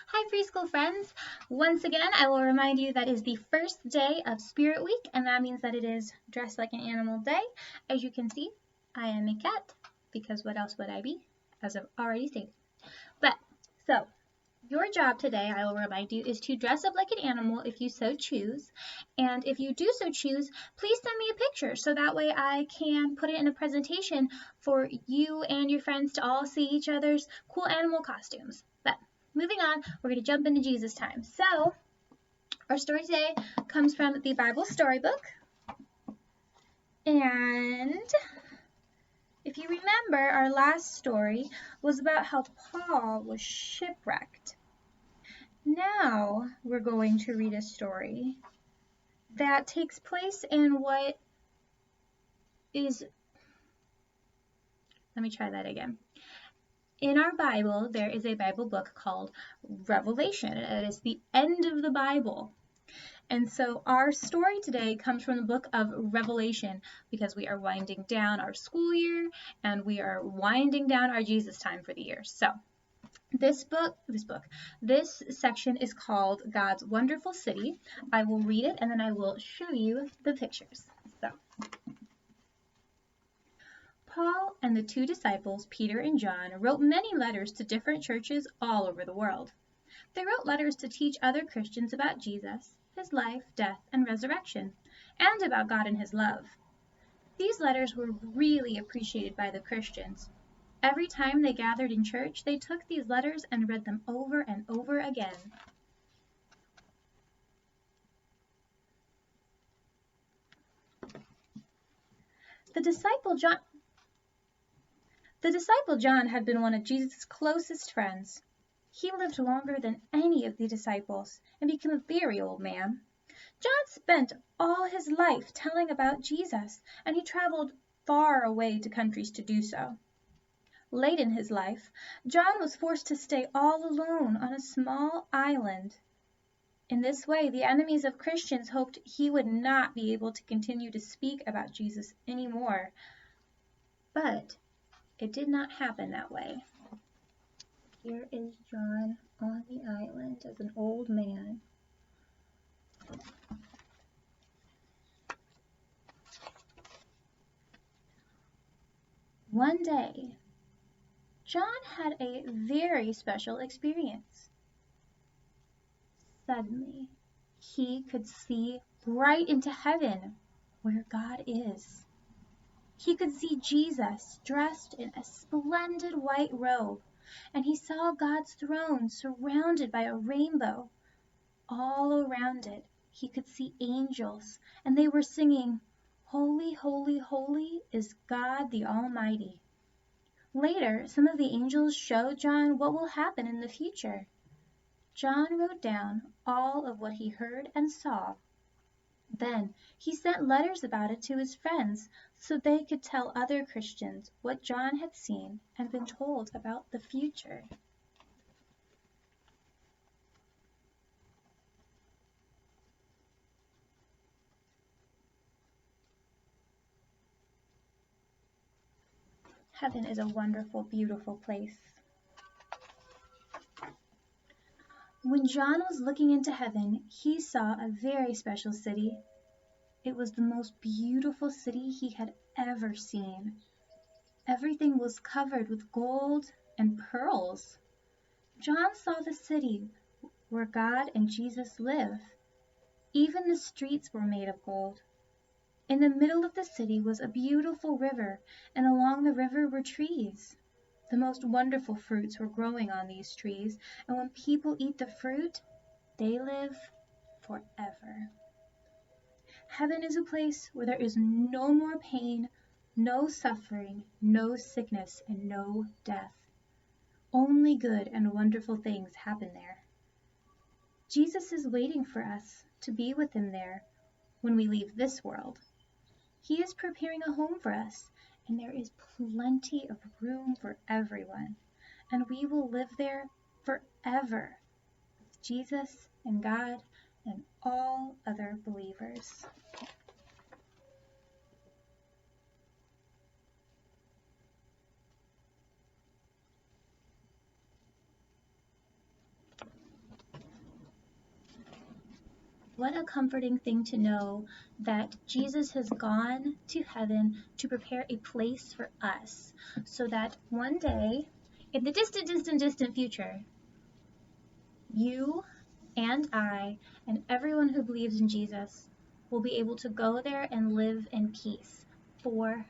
Hi, preschool friends. Once again, I will remind you that is the first day of Spirit Week, and that means that it is Dress Like an Animal Day. As you can see, I am a cat, because what else would I be, as I've already stated. So, your job today, I will remind you, is to dress up like an animal if you so choose. And if you do so choose, please send me a picture so that way I can put it in a presentation for you and your friends to all see each other's cool animal costumes. But moving on, we're going to jump into Jesus time. So, our story today comes from the Bible Storybook. And if you remember, our last story was about how Paul was shipwrecked. Now we're going to read a story that takes place in what is, let me try that again. In our Bible, there is a Bible book called Revelation. It is the end of the Bible. And so our story today comes from the book of Revelation because we are winding down our school year and we are winding down our Jesus time for the year. So this section is called God's Wonderful City. I will read it and then I will show you the pictures. So, Paul and the two disciples, Peter and John, wrote many letters to different churches all over the world. They wrote letters to teach other Christians about Jesus, his life, death, and resurrection, and about God and his love. These letters were really appreciated by the Christians. Every time they gathered in church, they took these letters and read them over and over again. The disciple John had been one of Jesus' closest friends. He lived longer than any of the disciples and became a very old man. John spent all his life telling about Jesus, and he traveled far away to countries to do so. Late in his life, John was forced to stay all alone on a small island. In this way, the enemies of Christians hoped he would not be able to continue to speak about Jesus anymore. But it did not happen that way. Here is John on the island as an old man. One day, John had a very special experience. Suddenly, he could see right into heaven where God is. He could see Jesus dressed in a splendid white robe, and he saw God's throne surrounded by a rainbow. All around it, he could see angels, and they were singing, "Holy, holy, holy is God the Almighty." Later, some of the angels showed John what will happen in the future. John wrote down all of what he heard and saw. Then he sent letters about it to his friends so they could tell other Christians what John had seen and been told about the future. Heaven is a wonderful, beautiful place. When John was looking into heaven, he saw a very special city. It was the most beautiful city he had ever seen. Everything was covered with gold and pearls. John saw the city where God and Jesus live. Even the streets were made of gold. In the middle of the city was a beautiful river, and along the river were trees. The most wonderful fruits were growing on these trees, and when people eat the fruit, they live forever. Heaven is a place where there is no more pain, no suffering, no sickness, and no death. Only good and wonderful things happen there. Jesus is waiting for us to be with him there when we leave this world. He is preparing a home for us, and there is plenty of room for everyone, and we will live there forever with Jesus and God and all other believers. What a comforting thing to know that Jesus has gone to heaven to prepare a place for us, so that one day, in the distant, distant, distant future, you and I and everyone who believes in Jesus will be able to go there and live in peace forever.